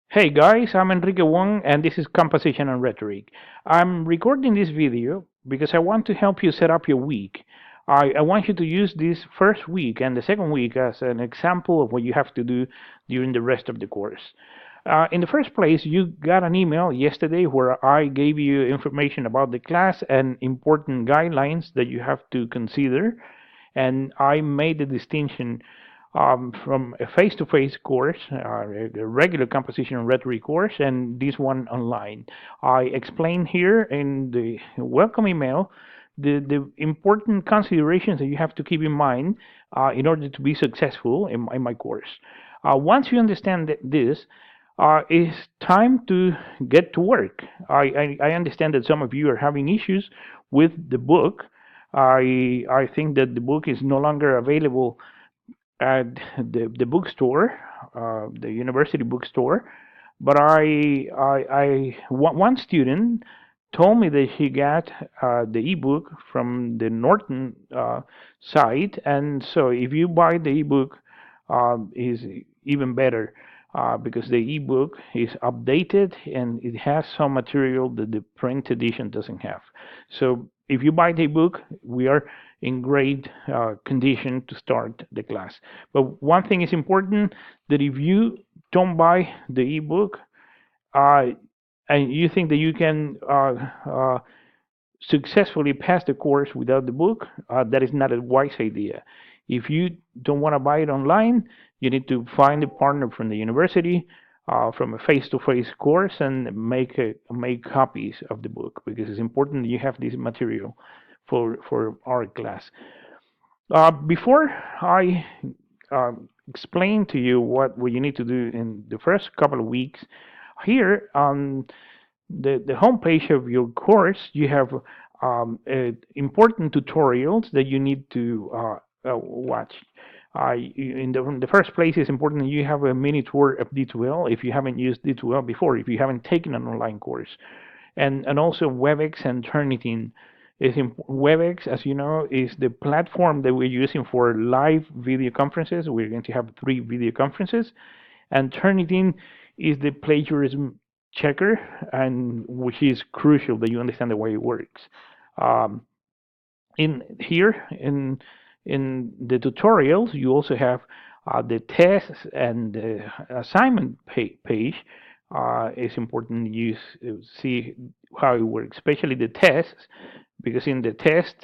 Hey guys, I'm Enrique Wong and this is Composition and Rhetoric. I'm recording this video because I want to help you set up your week. I want you to use this first week and the second week as an example of what you have to do during the rest of the course. In the first place, you got an email yesterday where I gave you information about the class and important guidelines that you have to consider. And I made the distinction from a face-to-face course, a regular composition and rhetoric course, and this one online. I explain here in the welcome email the important considerations that you have to keep in mind in order to be successful in my course. Once you understand this, it's time to get to work. I understand that some of you are having issues with the book. I think that the book is no longer available at the bookstore, the university bookstore. But one student told me that he got the ebook from the Norton site, and so if you buy the ebook, is even better because the ebook is updated and it has some material that the print edition doesn't have. So if you buy the ebook, we are in great condition to start the class. But one thing is important, that if you don't buy the ebook uh, and you think that you can successfully pass the course without the book, that is not a wise idea. If you don't want to buy it online, you need to find a partner from the university, from a face-to-face course, and make copies of the book because it's important that you have this material for our class. Before I explain to you what you need to do in the first couple of weeks, here on the homepage of your course, you have important tutorials that you need to watch. In the first place, it's important that you have a mini tour of D2L if you haven't used D2L before, if you haven't taken an online course, and also WebEx and Turnitin. WebEx, as you know, is the platform that we're using for live video conferences. We're going to have 3 video conferences, and Turnitin is the plagiarism checker, and which is crucial that you understand the way it works. Um, in here in the tutorials, you also have the tests and the assignment page. It's important you see how it works, especially the tests, because in the test,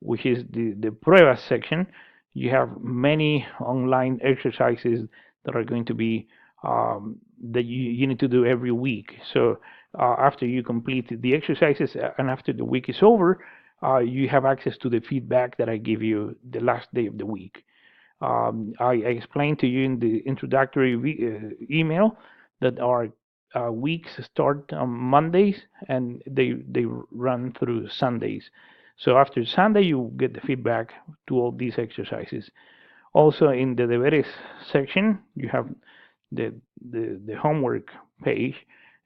which is the pruebas section, you have many online exercises that are going to be that you need to do every week. So after you complete the exercises and after the week is over, you have access to the feedback that I give you the last day of the week. I explained to you in the introductory email that our weeks start on Mondays and they run through Sundays. So after Sunday, you get the feedback to all these exercises. Also, in the deberes section, you have the homework page.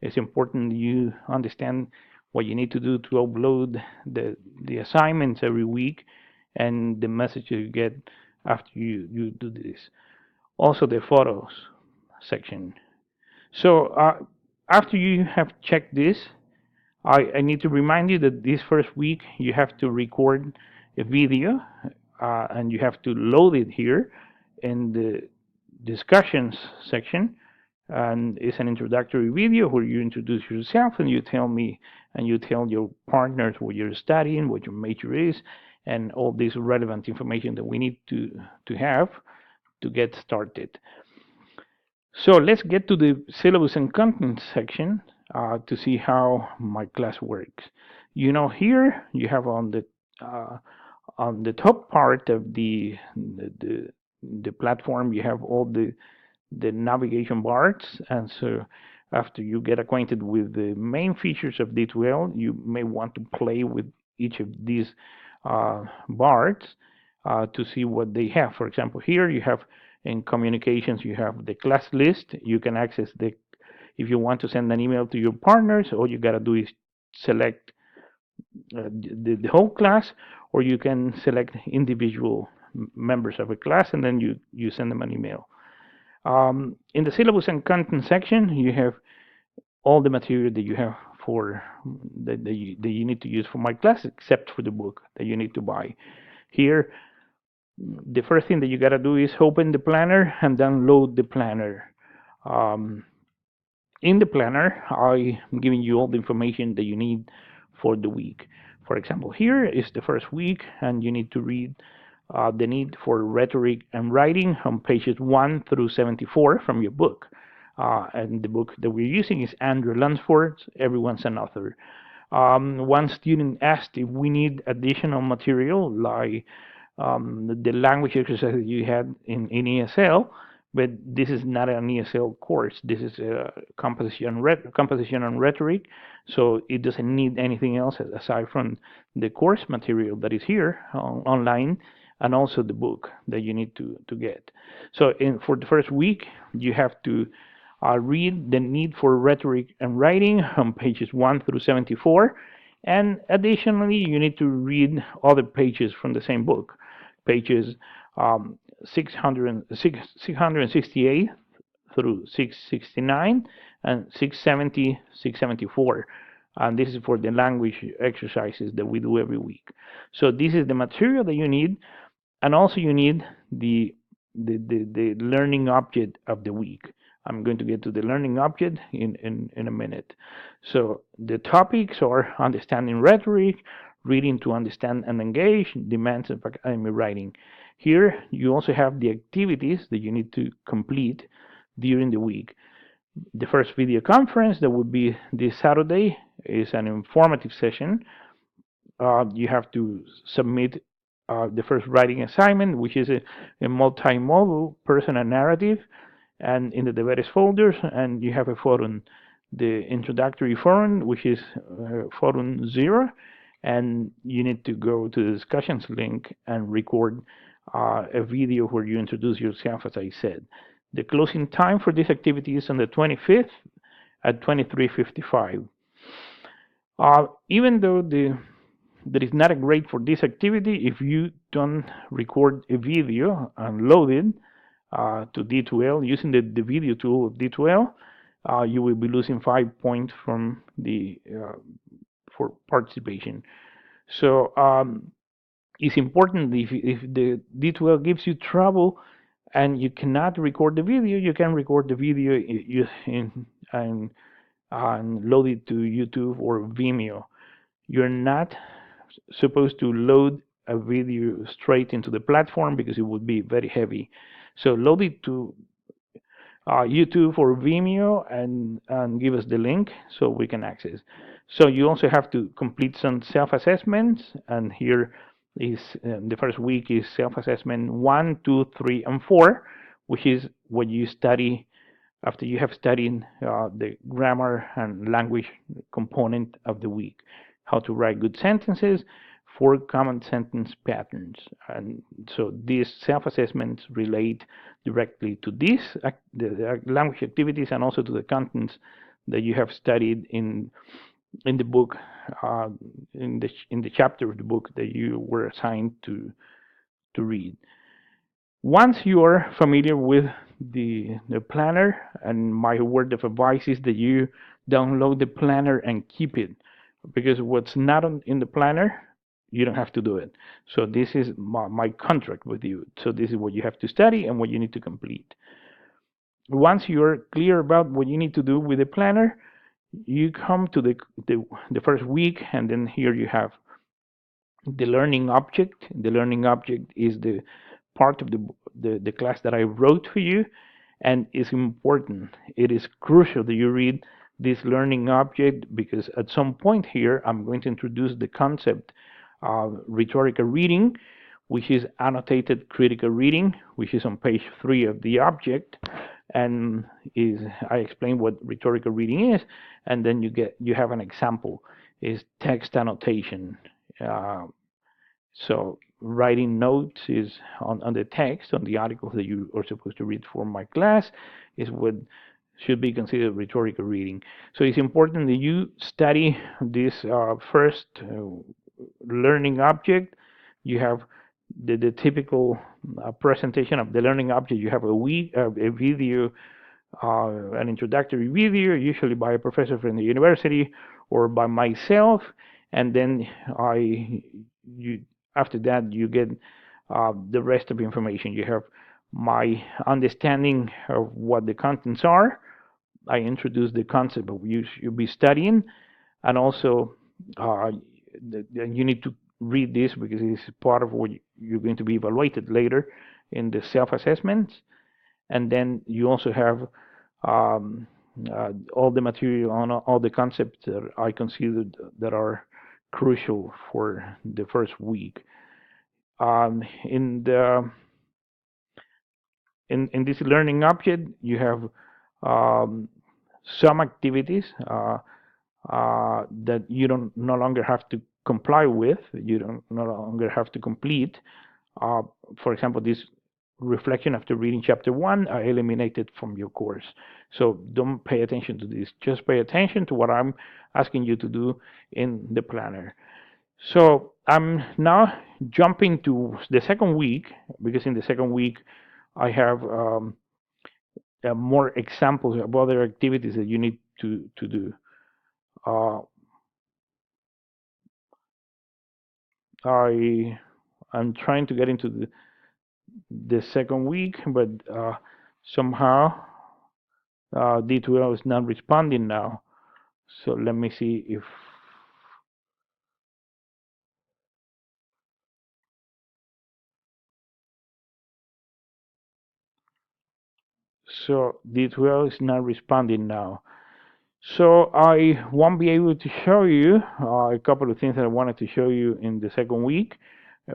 It's important you understand what you need to do to upload the assignments every week and the message you get after you do this. Also, the photos section. So, after you have checked this, I need to remind you that this first week you have to record a video and you have to load it here in the discussions section. And it's an introductory video where you introduce yourself and you tell me and you tell your partners what you're studying, what your major is, and all this relevant information that we need to have to get started. So let's get to the syllabus and content section to see how my class works. You know, here you have on the top part of the platform, you have all the navigation bars, and so after you get acquainted with the main features of D2L, you may want to play with each of these bars to see what they have. For example, here you have in communications, you have the class list. You can access if you want to send an email to your partners, all you gotta do is select the whole class, or you can select individual members of a class and then you send them an email. In the syllabus and content section, you have all the material that you have for that you need to use for my class, except for the book that you need to buy. Here, the first thing that you gotta do is open the planner and download the planner. Um, in the planner, I'm giving you all the information that you need for the week. For example, here is the first week, and you need to read the need for rhetoric and writing on pages 1 through 74 from your book. And the book that we're using is Andrew Lunsford's Everyone's an Author. One student asked if we need additional material like the language exercises you had in ESL, but this is not an ESL course. This is a composition on rhetoric, so it doesn't need anything else aside from the course material that is here online, and also the book that you need to get. So for the first week, you have to read the need for rhetoric and writing on pages 1 through 74, and additionally, you need to read other pages from the same book, pages 668 through 669 and 670, 674. And this is for the language exercises that we do every week. So this is the material that you need, and also you need the learning object of the week. I'm going to get to the learning object in a minute. So the topics are understanding rhetoric, reading to understand and engage, demands of academic writing. Here you also have the activities that you need to complete during the week. The first video conference that would be this Saturday is an informative session. You have to submit the first writing assignment, which is a multimodal personal narrative, and in the deberes folders, and you have a forum, the introductory forum, which is forum 0, and you need to go to the discussions link and record a video where you introduce yourself, as I said. The closing time for this activity is on the 25th at 23:55. Even though that is not great for this activity, if you don't record a video and load it to D2L using the video tool of D2L, you will be losing 5 points from the for participation. So it's important if the D2L gives you trouble and you cannot record the video, you can record the video and load it to YouTube or Vimeo. You're not supposed to load a video straight into the platform because it would be very heavy. So load it to YouTube or Vimeo and give us the link so we can access. So you also have to complete some self-assessments, and here is the first week is self-assessment 1, 2, 3, and 4, which is what you study after you have studied the grammar and language component of the week. How to write good sentences, 4 common sentence patterns. And so these self-assessments relate directly to this, the language activities, and also to the contents that you have studied in the book, in the chapter of the book that you were assigned to read. Once you are familiar with the planner, and my word of advice is that you download the planner and keep it, because what's not in the planner, you don't have to do it. So this is my contract with you. So this is what you have to study and what you need to complete. Once you're clear about what you need to do with the planner, you come to the first week, and then here you have the learning object. The learning object is the part of the class that I wrote for you, and it's important. It is crucial that you read this learning object, because at some point here I'm going to introduce the concept of rhetorical reading, which is annotated critical reading, which is on page 3 of the object, and I explain what rhetorical reading is, and then you have an example is text annotation. So writing notes is on the text, on the articles that you are supposed to read for my class, is what should be considered rhetorical reading. So it's important that you study this first learning object. You have the typical presentation of the learning object. You have a video, an introductory video, usually by a professor from the university or by myself, and then you after that you get the rest of the information. You have my understanding of what the contents are. I introduce the concept of you'll be studying, and also uh, you need to read this because it's part of what you're going to be evaluated later in the self-assessments. And then you also have um, all the material on all the concepts that I considered that are crucial for the first week. In the in this learning object, you have um, some activities that you don't no longer have to comply with. You don't no longer have to complete. Uh, for example, this reflection after reading chapter 1 are eliminated from your course. So don't pay attention to this. Just pay attention to what I'm asking you to do in the planner. So I'm now jumping to the second week because in the second week I have more examples of other activities that you need to do. Uh, I'm trying to get into the second week, but somehow D2L is not responding now. So let me see if so D2L is not responding now. So I won't be able to show you a couple of things that I wanted to show you in the second week,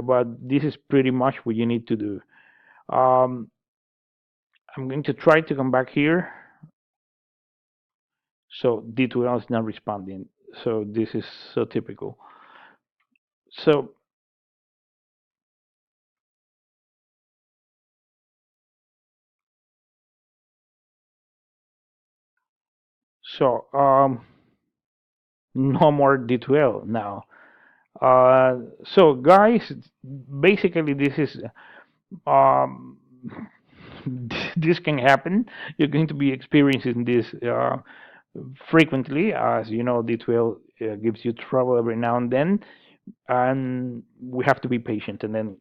but this is pretty much what you need to do. Um, I'm going to try to come back here. So D2L is not responding. So this is so typical. So so no more D2L now. So guys, basically this is um, this can happen. You're going to be experiencing this frequently, as you know, D2L gives you trouble every now and we have to be patient and then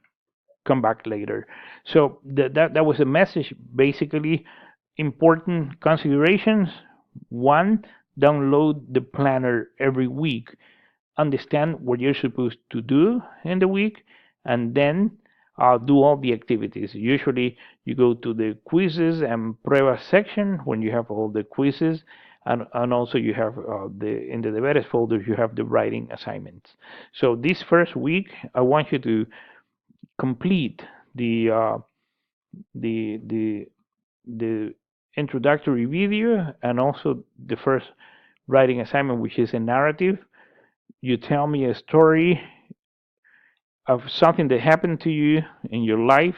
come back later. So that was a message, basically. Important considerations. One, download the planner every week. Understand what you're supposed to do in the week, and then do all the activities. Usually, you go to the quizzes and pruebas section when you have all the quizzes, and also you have the in the deberes folder you have the writing assignments. So this first week, I want you to complete the uh, the the the introductory video and also the first writing assignment, which is a narrative. You tell me a story of something that happened to you in your life,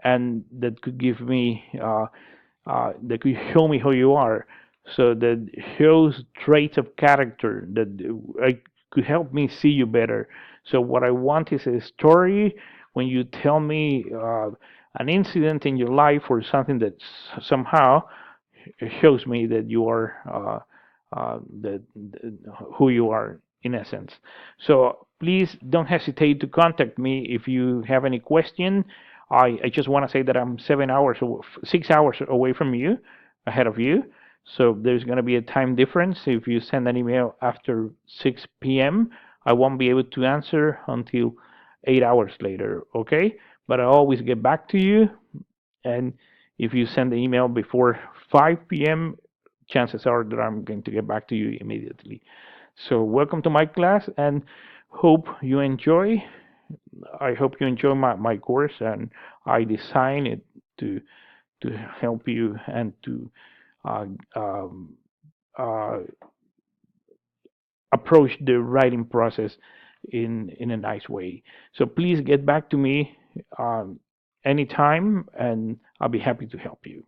and that could give me that could show me who you are. So that shows traits of character that could help me see you better. So what I want is a story when you tell me an incident in your life or something that somehow shows me that you are who you are in essence. So please don't hesitate to contact me if you have any question. I just want to say that I'm 7 hours, 6 hours away from you, ahead of you. So there's going to be a time difference. If you send an email after 6 p.m., I won't be able to answer until 8 hours later, okay? But I always get back to you. And if you send the email before 5 p.m., chances are that I'm going to get back to you immediately. So welcome to my class and hope you enjoy. I hope you enjoy my course, and I design it to to help you and to uh, um, uh, approach the writing process in a nice way. So please get back to me anytime, and I'll be happy to help you.